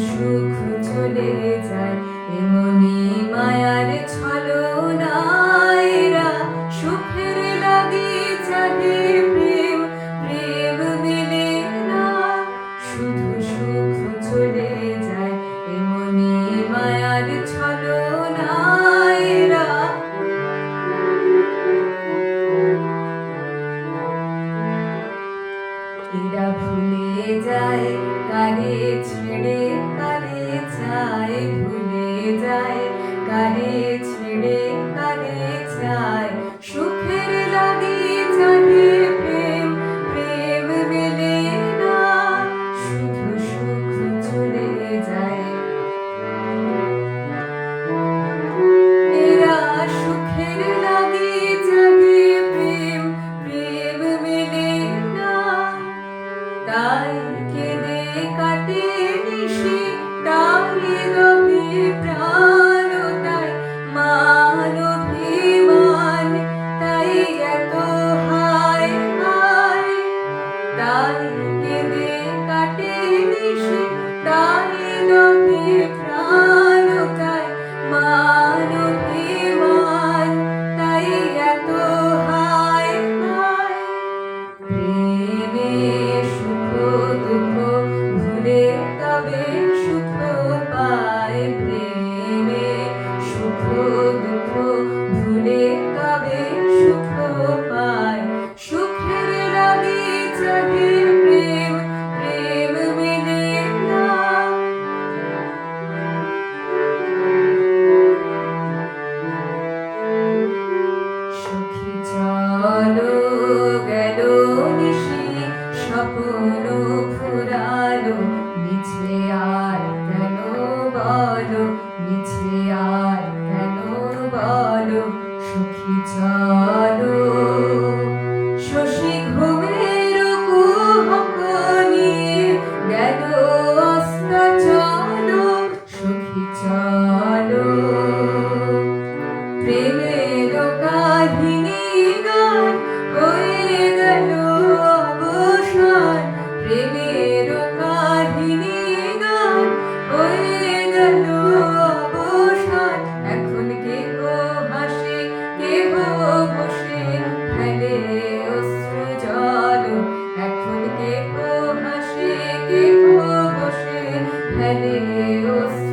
সুখ চলে যায় এমনি মায়ার ছলনায় এরা সুখের লাগি চাহে প্রেম প্রেম মেলে না শুধু সুখ চলে যায় এমনি মায়ার ছলনায় এরা এরা ভুলে যায় কারে ছেড়ে কারে চায় ভুলে যায় কারে ছেড়ে কারে চায় সুখের লাগি চাহে প্রেম প্রেম মেলে না শুধু সুখ চলে যায় এরা সুখের লাগি চাহে প্রেম প্রেম মেলে না তাই কেঁদে কাটে নিশি তাই দবে প্রাণ তাই মান অভিমান তাই এত হায় হায় তাই কেঁদে কাটে নিশি তাই দবে প্রাণ তাই মান অভিমান তাই এত হায় হায় প্রেমে সুখ দুঃখ ভুলে তবে সুখ পায় প্রেমে সুখ দুঃখ ভুলে তবে সুখ পায় সুখের লাগি চাহে প্রেম প্রেম মেলে না সখী চলো গেল নিশি স্বপ্ন ফুরালো মিছে আর কেন বলো মিছে আর কেন বলো সখী চলো শশী ঘুমের কুহক নিয়ে গেল অস্তাচল সখী চলো প্রেমের কাহিনী গান হয়ে গেল অবসান প্রেমের কাহিনী গান হয়ে গেল অবসান এখন কেহ হাসে কেহ বসে ফেলে অশ্রু জল এখন কেহ হাসে কেহ বসে ফেলে অশ্রু